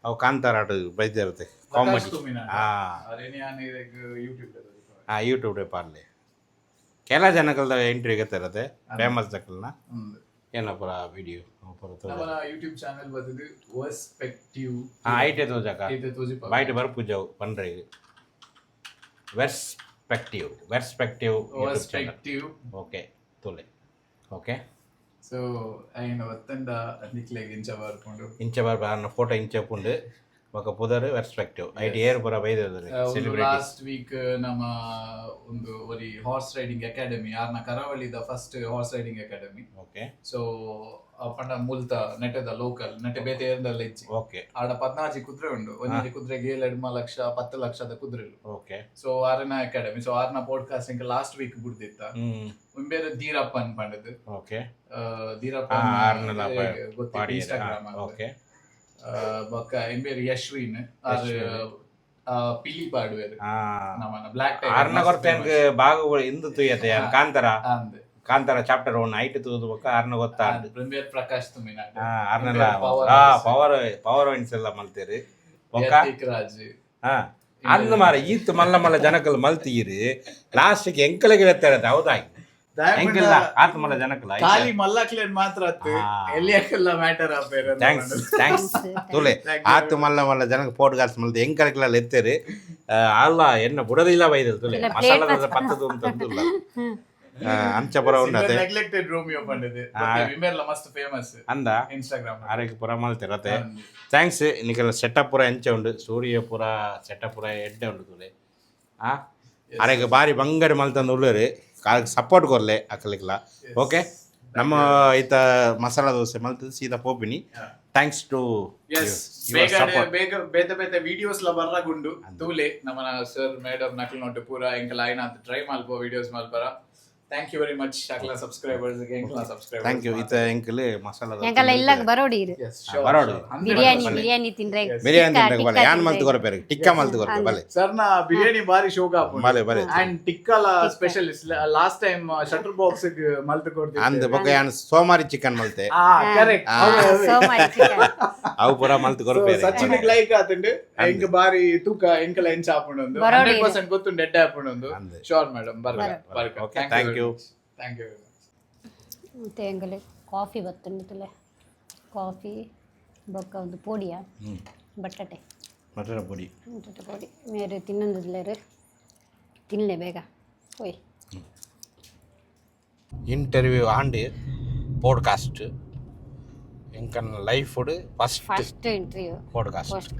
ಅವು ಕಾಂತಾರ ಆಟ ಬೈತಾ ಇರುತ್ತೆ ಕಾಮಿಡಿ ಯೂಟ್ಯೂಬ್ ಪಾರ್ಲೆ ಕೆಲ ಜನಗಳದ ಎಂಟ್ರಿ ಗೆತ್ತಿರತ್ತೆ ಫೇಮಸ್ ದಕ್ಕಲ್ನ ಏನಪ್ಪರ ವಿಡಿಯೋ ಯೂಟ್ಯೂಬ್ ಚಾನಲ್ ಬರ್ತದೆ ವರ್ಸ್ಪೆಕ್ಟಿವ್ ಐಟೆ ತೋಜಕ ಬೈಟ್ ಬರ್ಪುಜವು ಪಂಡ್ರೆ ವರ್ಸ್ಪೆಕ್ಟಿವ್ ಓಕೆ ತೋಲೆ ಓಕೆ ಸೊ ఆయన వత్తండ నిక్లేగ్ ఇంచ ಬರ್ಕೊಂಡು ಇಂಚ ಬರ್ಬ ಫೋಟೋ ಇಂಚಪ್ಪುಂಡು ఒక పుదరు వర్స్పెక్టివ్ IT air Pura బైదెదరు last week ನಮ್ಮ ಒಂದು ಒರಿ ಹಾರ್ಸ್ ರೈಡಿಂಗ್ ಅಕಾಡೆಮಿ ಆರ್ನ ಕರಾವಳಿದ first horse riding academy okay so ಪಂಡ ಮುಲ್ತ ನೆಟ್ಟದ ಲೋಕಲ್ ನೆಟ್ಟೆ ಬೇತೆ ಏರ್ದಲ್ಲ ಇಚ್ಚಿ ಓಕೆ ಆಡ 14 ಕುದುರೆ ಉಂಡು ಒಂಜಿ ಕುದುರೆಗೆ 7 ಲಕ್ಷ 10 ಲಕ್ಷದ ಕುದುರೆಲು ಓಕೆ ಸೊ ಆರ್ನ ಅಕಾಡೆಮಿ ಸೊ ಆರ್ನ ಪಾಡ್ಕಾಸ್ಟಿಂಗ್ ಲಾಸ್ಟ್ ವೀಕ್ ಬಿಡ್ದಿತ್ತ ಬೇರೆ ದೀರಪ್ಪ ಅನ್ಪಂಡದು ಓಕೆ ದೀರಪ್ಪ ಆರ್ನಲ ಗೊತ್ತಿಲ್ಲ ಇನ್ಸ್ಟಾಗ್ರಾಮ್ ಓಕೆ ಬೊಕ್ಕ ಎಂಬೇರು ಯಶ್ವಿನ್ ಪಿಲಿ ಪಾಡುವೆರು ನಮ್ಮನ ಬ್ಲಾಕ್ ಆರ್ನ ಕೊರ್ಪೆನ್ಗೆ ಭಾಗ ಇಂದು ತುಯ್ಯತೆ ಕಾಂತಾರ ಚಾಪ್ಟರ್ 1 ಐಟ್ ತೂದು ಬೊಕ್ಕ ಆರ್ನ ಗೊತ್ತಾ ಪ್ರೀಮಿಯರ್ ಪ್ರಕಾಶ್ ತುಮಿನ ಆರ್ನಲ ಪವರ್ ವೈನ್ಸ್ ಎಲ್ಲ ಮಲ್ತೇರಿ ಬೊಕ್ಕ ರಾಜ್ ಅಂದು ಮಾರ ಈತ್ ಮಲ್ಲ ಮಲ್ಲ ಜನಕಲ್ ಮಲ್ತೀರಿ ಲಾಸ್ಟ್ಗೆ ಎಂಕಲಿಗೆ ಹೇಳ್ತಾರೆ ಹೌದಾಗಿ ಎಂಕಿಲ್ಲ ಆತ್ ಮಲ್ಲ ಜನಕಲ್ ಖಾಲಿ ಮಲ್ಲಕ್ಲೇನ್ ಮಾತ್ರ ಅತ್ತು ಎಲ್ಲಿಯಕ್ಕೆಲ್ಲ ಮ್ಯಾಟರ್ ಆಪೇರ ಥ್ಯಾಂಕ್ಸ್ ತುಲೆ ಆತ್ ಮಲ್ಲ ಮಲ್ಲ ಜನಕ್ಕೆ ಪೋಡ್ಕಾಸ್ಟ್ ಮಲ್ತೆ ಎಂಕಲಿಗೆಲ್ಲ ಎತ್ತೇರಿ ಅಲ್ಲ ಎನ್ನ ಬುಡದಿಲ್ಲ ಬೈದಲ್ ತುಲೆ ಮಸಾಲದ ಪತ್ತದು ಅಂತಂದಿಲ್ಲ ಅಂಚ ಪುರ ಉಂಡತೆ ನೆಗ್ಲೆಕ್ಟೆಡ್ ರೋಮಿಯೋ ಪಂಡದೆ ವಿಮೆರ್ಲ ಮಸ್ತ್ ಫೇಮಸ್ ಅಂದ ಇನ್ಸ್ಟಾಗ್ರಾಮ್ ಆರೆಗೆ ಪುರ ಮಲ್ತಿರತ್ತೆ ಥ್ಯಾಂಕ್ಸ್ ನಿಕಲ ಸೆಟಪ್ ಪುರ ಎಂಚ ಉಂಡು ಸ್ಟುಡಿಯೋ ಪುರ ಸೆಟಪ್ ಪುರ ಎಡ್ಡೆ ಉಂಡು ತುಲೆ ಆರೆಗೆ ಬಾರಿ ಬಂಗಡಿ ಮಲ್ತಂದು ಉಳ್ಳೇರಿ ಸಪೋರ್ಟ್ ಕೊರ್ಲೆ ಅಕ್ಕಲಿಕ್ಲ ಓಕೆ ನಮ್ಮ ಈತ ಮಸಾಲಾ ದೋಸೆ ಮಲ್ತದ್ದು ಸೀದಾ ಪೋಪಿನಿ ಥ್ಯಾಂಕ್ಸ್ ಟು ಬೇಗ ಬೇತೆ ಬೇತೆ ವಿಡಿಯೋಸ್ ಲ ಬರ್ರಗುಂಡು ತೂಲೆ ನಮ್ಮ ಸರ್ ಮೇಡಮ್ ನಕಲ್ ನೋಟು ಪೂರ ಎಂಕಲ ಐನಾತ್ ಟ್ರೈ ಮಲ್ಪ ವಿಡಿಯೋಸ್ ಮಲ್ಪರ ಥ್ಯಾಂಕ್ ಯು ವೆರಿ ಮಚ್ ಅಕ್ಲ ಸಬ್ಸ್ಕ್ರೈಬರ್ಸ್ ಗೆ ಎಂಕಲ ಸಬ್ಸ್ಕ್ರೈಬರ್ ಥ್ಯಾಂಕ್ ಯು ಈತ ಎಂಕಲ್ ಮಸಾಲಾ ದೋಸೆ ಎಂಕಲ ಇಲ್ಲಗ ಬರೋಡಿ ಇರು ಬರೋಡು ಬಿರಿಯಾನಿ ತಿಂದ್ರೆ ಬಲೆ ಯಾನ್ ಮಲ್ತು ಕೊರಪೇರಿ ಟಿಕ್ಕಾ ಮಲ್ತು ಕೊರಪೆ ಬಲೆ ಸರ್ ನಾ ಬಿರಿಯಾನಿ ಬಾರಿ ಶೋಕ ಬಲೆ ಬಲೆ ಅಂಡ್ ಟಿಕ್ಕಲ specialist last time shutter box ಗೆ ಮಲ್ತು ಕೊಡ್ತಿ ಅಂದ ಬೊಕ ಯಾನ್ ಸೋಮಾರಿ ಚಿಕನ್ ಮಲ್ತೆ ಕರೆಕ್ಟ್ ಅವು ಪುರ ಮಲ್ತು ಕೊರಪೇರಿ ಸಚಿನ್ ಲೈಕ್ ಆತಂಡು ಎಂಕ ಬಾರಿ ತೂಕ ಎಂಕಲ ಎಂಚ ಆಪುಂಡು 100% ಗೊತ್ತುಂಡು ಎಡ್ಡೆ ಆಪುಂಡು ಶೋರ್ ಮೇಡಂ ಬರ್ಕ ಓಕೆ ಥ್ಯಾಂಕ್ ಯು ಮತ್ತೆ ಎಂಗಲೆ ಕಾಫಿ ಬತ್ತುಂಡು ತುಲೆ ಕಾಫಿ ಬೊಕ್ಕ ಒಂದು ಪೋಡಿಯ ಬಟಾಟೆ ಪೊಡಿ ಮೇರೆ ತಿನ್ನೊಂದಿಲ್ಲೇರು ತಿನ್ನಲೆ ಬೇಗ ಓಯ್ ಇಂಟರ್ವ್ಯೂ ಆಂಡಿ ಪಾಡ್ಕಾಸ್ಟ್ ಎಂಕನ್ life food first interview podcast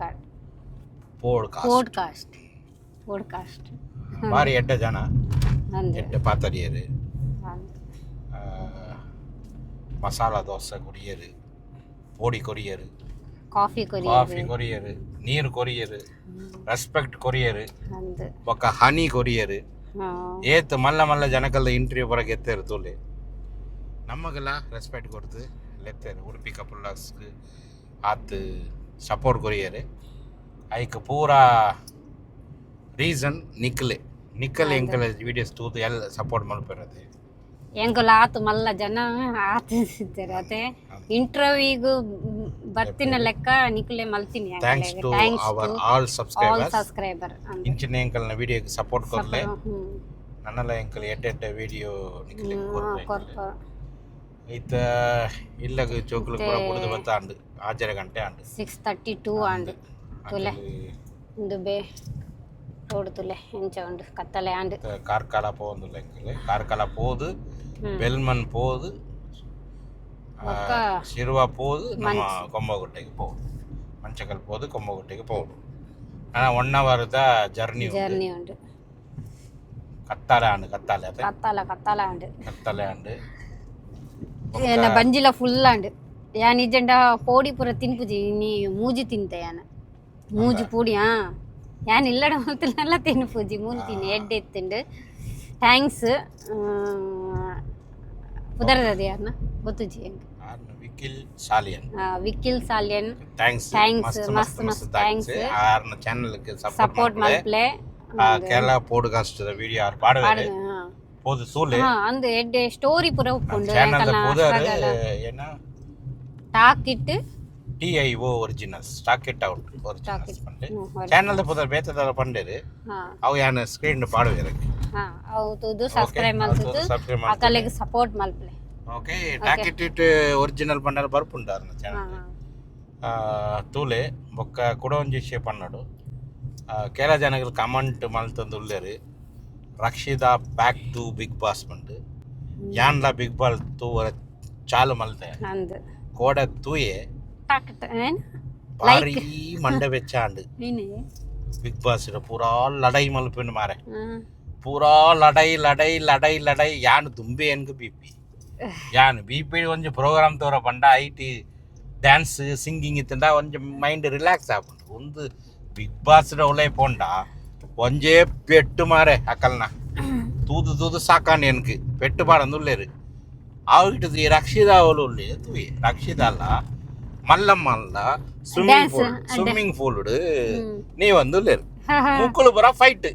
ಬಾರಿ ಎಡ್ಡೆ ಜನ ಎಡ್ಡೆ ಪಾತರಿಯರು ಮಸಾಲಾ ದೋಸೆ ಕುಡಿಯರು ಪೋಡಿ ಕೊರಿಯರು ಕಾಫಿ ಕಾಫಿ ಕೊರಿಯರ್, ನೀರು ಕೊರಿಯರ್, ರೆಸ್ಪೆಕ್ಟ್ ಕೊರಿಯರ್, ಅಂದು ಬೊಕ್ಕ ಹನಿ ಕೊರಿಯರ್ ಏತ್ ಮಲ್ಲ ಮಲ್ಲ ಜನಕಲ್ದ ಇಂಟರ್ವ್ಯೂ ಬರಕ್ಕೆ ಎತ್ತೇರು ತೋಲೆ ನಮಗೆಲ್ಲ ರೆಸ್ಪೆಕ್ಟ್ ಕೊಡ್ತು ಲೆತ್ತೇರು ಉಡುಪಿ ಕಪಲ್ ಲಾಗ್ಸ್ಗೆ ಆತ್ ಸಪೋರ್ಟ್ ಕೊರಿಯರ್ ಐಕ್ ಪೂರಾ ರೀಸನ್ ನಿಕ್ಕಲ್ ಎಂಕಲ್ ವಿಡಿಯೋಸ್ ತೂತು ಎಲ್ಲ ಸಪೋರ್ಟ್ ಮಲ್ಪಿರತ್ತೆ ಎಂಕುಲು ಆತು ಮಲ್ಲ ಜನ ಆತಿದ್ದಾರೆ ಅದೇ ಇಂಟರ್ವ್ಯೂಗೂ ಬರ್ತಿನ ಲೆಕ್ಕ ನಿಕ್ಲೆ ಮಲ್ತೀನಿ thanks to our all subscriber ಇಂಚಿನ ಎಂಕಲ್ನ ವಿಡಿಯೋಗೆ ಸಪೋರ್ಟ್ ಕೊರ್ಲೆ ನನ್ನಲ್ಲ ಎಂಕಲ್ ಎಡ್ಡೆಡ್ಡೆ ವಿಡಿಯೋ ನಿಕ್ಲೆ ಕೊರ್ಲೆ ಈತ ಇಲ್ಲಗ ಚೋಕುಲು ಕೂಡ ಕುಡಿದು ಬತ್ತ ಆಂಡು ಆಜರ ಗಂಟೆ ಆಂಡು 6:32 ಆಂಡು ತುಲೆ ಇಂದು ಬೇ ಓಡು ತುಲೆ ಎಂಚ ಉಂಡು ಕತ್ತಲೆ ಆಂಡು ಕಾರ್ಕಳ ಪೋಂದುಲ್ಲ ಎಂಕಲ್ ಕಾರ್ಕಳ ಪೋದು ಬೆಲ್ಮನ್ ಪೋದು ಶಿರುವ ಪೋದು ನಮ್ಮ ಕೊಂಬಗುಟ್ಟೆಗೆ ಪೋದು ಮಂಚಕಲ್ ಪೋದು ಕೊಂಬಗುಟ್ಟೆಗೆ ಪೋದು ನಾನು 1 ಅವರ್ದ ಜರ್ನಿ ಉಂಡು ಕತ್ತಾಲೆ ಆಂಡು ಕತ್ತಾಲೆ ಆಂಡು ಏನ ಬಂಜಿಲ ಫುಲ್ ಆಂಡು ಯಾನ್ ನಿಜಂಡ ಪೋಡಿ ಪೂರ ತಿನ್ಪುಜಿ ನೀ ಮೂಜಿ ತಿಂತೆ ಯಾನ ಮೂಜಿ ಪೂಡಿ ಯಾನ್ ಇಲ್ಲಡ ಮಲ್ತಲ್ಲ ತಿನ್ಪುಜಿ ಮೂಲು ತಿನ್ನಿ ಎಡ್ಡೆ ಎತ್ತುಂಡು ಥ್ಯಾಂಕ್ಸ್ ಪುದರದ ಯಾರನ್ನ ಗೊತ್ತುಜಿ ವಿಕಿಲ್ ಸಾಲಿಯನ್ ಥ್ಯಾಂಕ್ಸ್ ಮಸ್ತ್ ಥ್ಯಾಂಕ್ಸ್ ಆರ್ನ ಚಾನೆಲ್ ಗೆ ಸಪೋರ್ಟ್ ಮಲ್ಪ್ಲೆ ಕೇರಳ ಪಾಡ್ಕಾಸ್ಟ್ ವಿಡಿಯೋ ಆರ್ ಪಾಡವೆ ಪೋದು ಸೂಲೆ ಅಂದು ಎಡ್ಡೆ ಸ್ಟೋರಿ ಪೂರ ಉಪ್ಪುಂಡು ಚಾನೆಲ್ ದ ಪೋದರ್ ಏನ talk it TIO originals talk it out originals ಪಂಡೆ ಚಾನೆಲ್ ದ ಪೋದರ್ ಬೇತದ ಪಂಡೆರು ಅವು ಯಾನ ಸ್ಕ್ರೀನ್ ಪಾಡುವೆರೆ ಅವು ತುದು ಸಬ್ಸ್ಕ್ರೈಬ್ ಮಲ್ತುದು ಅಕಲೆಗೆ ಸಪೋರ್ಟ್ ಮಲ್ಪ್ಲೆ ಓಕೆ ಟಾಕ್ ಇಟ್ ಒರಿಜಿನಲ್ ಪಂಡರ ಬರ್ಪುಂಡ ಅರ್ನ ಚಾನೆಲ್ ತೂಲೆ ಬೊಕ್ಕ ಕೂಡ ಒಂಜಿ ವಿಷಯ ಪನ್ನಡು ಕೇರಳ ಜನಗಳು ಕಮೆಂಟ್ ಮಲ್ತಂದು ಉಳ್ಳೇರು Rakshita back to Bigg Boss ಪಂಡು ಯಾನ್ಲ ಬಿಗ್ ಬಾಸ್ ತೂವರ ಚಾಲು ಮಲ್ತೆ ಕೋಡ ತೂಯೆ ಭಾರಿ ಮಂಡ ಬೆಚ್ಚ ಆಂಡು ಬಿಗ್ ಬಾಸ್ ಪೂರಾ ಲಡೈ ಮಲ್ಪಿಂಡು ಮಾರೆ ಪೂರಾ ಲಡೈ ಯಾನ್ ದುಂಬೆ ಎನ್ಗ ಬಿಪಿ ಯಾನ್ ಬಿಪಿ ಒಂಜಿ ಪ್ರೋಗ್ರಾಮ್ ತೋರ ಪಂಡ ಐಟಿ ಡ್ಯಾನ್ಸ್ ಸಿಂಗಿಂಗ್ ಇತ್ತಂಡ ಒಂಜಿ ಮೈಂಡ್ ರಿಲ್ಯಾಕ್ಸ್ ಆಪುಂಡು ಒಂದು ಬಿಗ್ ಬಾಸ್ ಒಳ್ಳೆ ಪೋಂಡ ಒಂಜೇ ಪೆಟ್ಟು ಮಾರೆ ಅಕಲ್ನ ತೂದು ಸಾಕಾಂಡು ಎನ್ಕ್ ಪೆಟ್ಟು ಪಾಡಂದು ಉಳ್ಳೇರು ಆವಿಟ್ಟು ಈ ರಕ್ಷಿತಾ ಅವಳು ಉಳ್ಳಿ ತೂಯಿ ರಕ್ಷಿತಾ ಅಲ್ಲ ಮಲ್ಲ ಸ್ವಿಮ್ಮಿಂಗ್ ಪೂಲ್ ನೀ ಒಂದು ಉಳ್ಳೇರು ಮುಕ್ಕಳು ಬರ ಫೈಟ್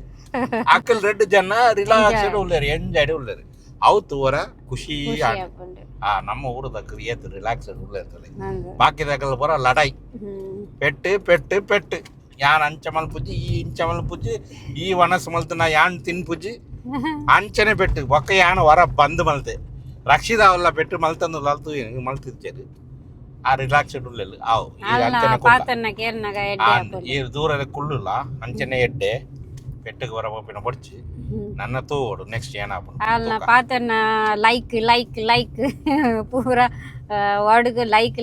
ಅಕ್ಕಲ್ ರೆಡ್ ಜನ ರಿಲಾಕ್ಸ್ಡ್ ಉಳ್ಳೇರು ಎಂಜಾಯ್ಡ್ ಉಳ್ಳೇರು ಅವು ತೂವರ ಖುಷಿ ನಮ್ಮ ಊರದಕ್ಕ ಏತ್ ರಿಲಾಕ್ಸ್ಡ್ ಉಳ್ಳೇರ್ತದೆ ಬಾಕಿದಕ್ಕಲ್ ಬರ ಲಡಾಯಿ ಪೆಟ್ಟು ಯಾನ್ ಅಂಚ ಮಲ್ಪುಜಿ ಈ ಇಂಚ ಮಲ್ಪುಜಿ ಈ ವನಸ್ ಮಲ್ತನ ಯಾನ್ ತಿನ್ಪುಜಿ ಅಂಚನೆ ಪೆಟ್ಟು ಬೊಕ್ಕ ಯಾನ ಹೊರ ಬಂದ್ ಮಲ್ತೆ ರಕ್ಷಿತಾ ಅವಲ್ಲ ಪೆಟ್ಟು ಮಲ್ತಂದು ಲಲ್ತು ಮಲ್ತಿದ್ದೇರು ಆ ರಿಲಾಕ್ಸ್ಡ್ ಉಳ್ಳೆಲು ಆವು ಈ ದೂರ ಕುಳ್ಳುಲ್ಲ ಅಂಚನೆ ಎಡ್ಡೆ ಪೆಟ್ಟಿಗೆ ಹೊರ ಒಪ್ಪಿನ ಬಡ್ಚಿ ನನ್ನ ತೋಡು ನೆಕ್ಸ್ಟ್ ಏನಾಪ ಅಲ್ಲ ಪಾತನ್ನ ಲೈಕ್ ಪೂರ ವಾರ್ಡ್ಗ್ ಲೈಕ್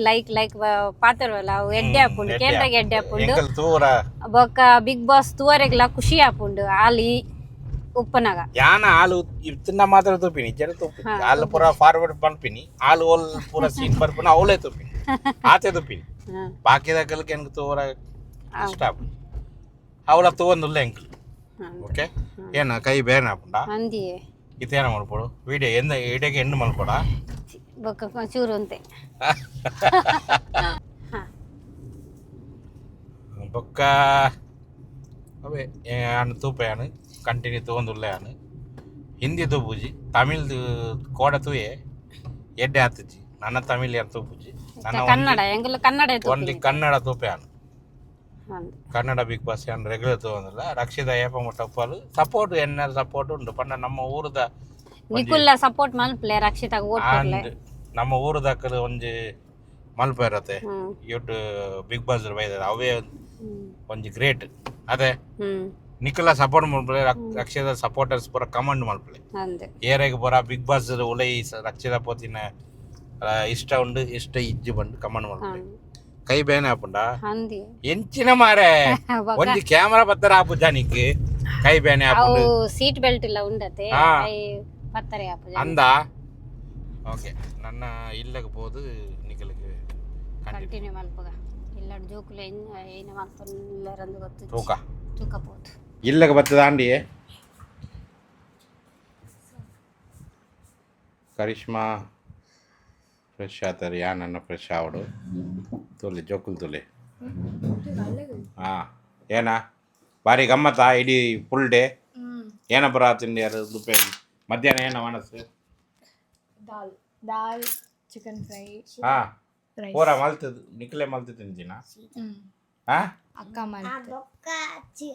ಪಾತರ್ವಲ್ಲ ಅವು ಎಡ್ಡೆ ಹಾಪುಂಡು ಕೇಂದ್ರಗೆ ಎಡ್ಡೆ ಹಾಪುಂಡು ತೂರ ಬೊಕ್ಕ ಬಿಗ್ ಬಾಸ್ ತೂವರೆಗ್ಲ ಖುಷಿ ಹಾಪುಂಡು ಆಲಿ ಉಪ್ಪನಾಗ ಯಾನ ಹಾಲು ತಿನ್ನ ಮಾತ್ರ ತೂಪಿನಿ ಜನ ತೂಪಿನಿ ಹಾಲು ಪೂರ ಫಾರ್ವರ್ಡ್ ಪನ್ಪಿನಿ ಹಾಲು ಓಲ್ ಪೂರ ಸೀನ್ ಬರ್ಪಿನ ಅವಳೇ ತೂಪಿನಿ ಆತೆ ತೂಪಿನಿ ಬಾಕಿದ ಕಲ್ಕೆ ಎನ್ಗೆ ತೂರ ಇಷ್ಟ ಅವಳ ತೂವೊಂದುಲ್ಲ ಎಂಕಲ್ ಓಕೆ ಏನ ಕೈ ಬೇರೆ ಹಾಪುಂಡ ಅಂದಿಯೇ ಇತೇನ ಮಲ್ಪೋಡು ವಿಡಿಯೋ ಎಂದ ಇಡೆಗೆ ಎಂಡು ಮಲ್ಪೋಡ ಬೊಕ್ಕ ಚೂರು ಅಂತೆ ಬೊಕ್ಕ ಅವೇ ಆನು ತೂಪೆಯಾನು ಕಂಟಿನ್ಯೂ ತಗೊಂದುಲ್ಲೆ ಆನು ಹಿಂದಿ ತೂಪುಜಿ ತಮಿಳ್ದು ಕೋಡ ತೂಯೆ ಎಡ್ಡೆ ಆತುಜಿ ನನ್ನ ತಮಿಳ್ ಯಾರು ತೂಪುಜಿ ಕನ್ನಡ ಎಂಗಲ ಕನ್ನಡ ಒಂದಿ ಕನ್ನಡ ತೂಪೆಯಾನು ಕನ್ನಡ ಬಿಗ್ ಬಾಸ್ ಯಾನು ರೆಗ್ಯುಲರ್ ತಗೊಂದಿಲ್ಲ ರಕ್ಷಿತಾ ಏಪ ಮುಟ್ಟಪ್ಪಲು ಸಪೋರ್ಟ್ ಎನ್ನ ಸಪೋರ್ಟ್ ಉಂಟು ಪಂಡ ನಮ್ಮ ಊರದ ನಿಕುಲ್ಲ ಸಪೋರ್ಟ್ ಮಲ್ಪ್ಲೆ ರಕ್ಷಿತಾಗ ವೋಟ್ ಕೊಡ್ಲೆ ನಮ್ಮ ಊರದಕ್ಕಲು ಒಂಜಿ ಮಲ್ಪ ಇರತ್ತೆ ಇಟ್ಟು ಬಿಗ್ ಬಾಸ್ ಬೈದ ಅವೇ ಒಂಜಿ ಗ್ರೇಟ್ ಅದೇ ನಿಖಲ ಸಪೋರ್ಟ್ ಮಲ್ಪಲೆ ರಕ್ಷಿತಾ ಸಪೋರ್ಟರ್ಸ್ ಪೂರ ಕಮಾಂಡ್ ಮಲ್ಪಲೆ ಏರೆಗೆ ಪೂರ ಬಿಗ್ ಬಾಸ್ ಉಲೈ ರಕ್ಷಿತಾ ಪೋತಿನ ಇಷ್ಟ ಉಂಡು ಇಷ್ಟ ಇಜ್ಜಿ ಬಂದು ಕಮಾಂಡ್ ಮಲ್ಪಲೆ ಕೈ ಬೇನೆ ಆಪುಂಡ ಎಂಚಿನ ಮಾರೆ ಒಂಜಿ ಕ್ಯಾಮರಾ ಬತ್ತರ ಆಪು ಜಾನಿಕ್ ಕೈ ಬೇನೆ ಆಪುಂಡು ಸೀಟ್ ಬೆಲ್ಟ್ ಇಲ್ಲ ಉಂಡತೆ ಪತ್ತರೆ ಆಪು ಅಂದ ಓಕೆ ನನ್ನ ಇಲ್ಲಗೆ ಪೋದು ನಿಖಲಿಗೆ ಕಂಟಿನ್ಯೂ ಮಲ್ಪಗ ಎಲ್ಲಾಡು ಜೋಕುಲು ಏನ ಮಾಡ್ತಾನೆ ಎಲ್ಲರಂದು ಗೊತ್ತು ತೂಕ ತೂಕ ಪೋತು ಇಲ್ಲಗೆ ಬರ್ತದಾಂಡಿ ಕರಿಷ್ಮಾ ಫ್ರೆಶ್ ಆತಾರೆ ಯಾನನ್ನ ಫ್ರೆಶ್ ಆವಡು ತೊಲೆ ಜೋಕುಲ್ ತೊಲೆ ಹಾಂ ಏನಾ ಭಾರಿ ಗಮ್ಮತ್ತಾ ಇಡೀ ಫುಲ್ ಡೇ ಏನ ಬರ ತಿಂಡಿ ಯಾರು ದುಪ್ಪೇರಿ ಮಧ್ಯಾಹ್ನ ಏನ ಮನಸ್ಸು दाल चिकन फ्राई ಹಾಂ ರೈಸ್ ಪೂರ ಮಲ್ತದ್ದು ನಿಕ್ಲೆ ಮಲ್ತು ತಿಂತೀನ ಹಾಂ ಅಕ್ಕ ಮಾಡ್ತಾರೆ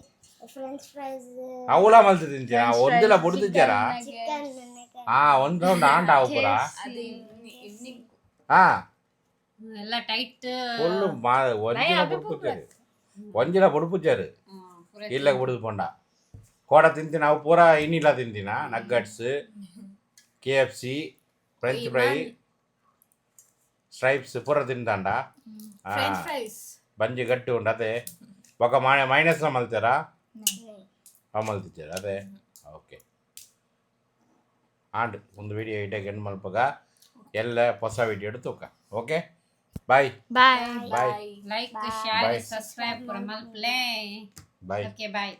ಫ್ರೆಂಚ್ ಫ್ರೈಸ್ ಅವಳ ಮಲ್ತು ತಿಂತೀನ ಒಂದಿಲ್ಲ ಬುಡ್ದಿದ್ದಾರ ಹಾಂ ಒಂದು ರೌಂಡ್ ಆಂಡ ಅವು ಪೂರ ಹಾಂ ಎಲ್ಲ ಟೈಟ್ ಫುಲ್ಲು ಒಂಜಿಲ ಬುಡ್ಪುಚ್ಚಾರು ಒಂಜಿಲ ಬುಡ್ಪುಚ್ಚಾರು ಇಲ್ಲ ಬುಡಿದು ಪೊಂಡ ಕೋಡ ತಿಂತೀನಿ ಅವು ಪೂರ ಇನ್ನಿಲ್ಲ ತಿಂತೀನ ನಗ್ಗಟ್ಸ್ KFC ಫ್ರೆಂಚ್ ಫ್ರೈ ಸ್ಟ್ರೈಪ್ಸ್ ಪೂರ ತಿಂತಾಂಡ ಬಂಜಿ ಗಟ್ಟಿ ಉಂಡು ಅದೇ ఒక మైనస్లో మలుతారా మలుతారు అదే ఓకే ಆಂಡ್ ಒಂದು ವಿಡಿಯೋ ಇಟ್ಟಾಗ ಎಂಡ್ ಮಲ್ಪಗ ಎಲ್ಲ ಹೊಸ ವಿಡಿಯೋ ತೂಕ ಓಕೆ ಬಾಯ್ ಬಾಯ್ ಬಾಯ್ ಲೈಕ್ ಶೇರ್ ಸಬ್ಸ್ಕ್ರೈಬ್ ಪುರ ಮಲ್ಪಲೆ ಬಾಯ್ ಓಕೆ ಬಾಯ್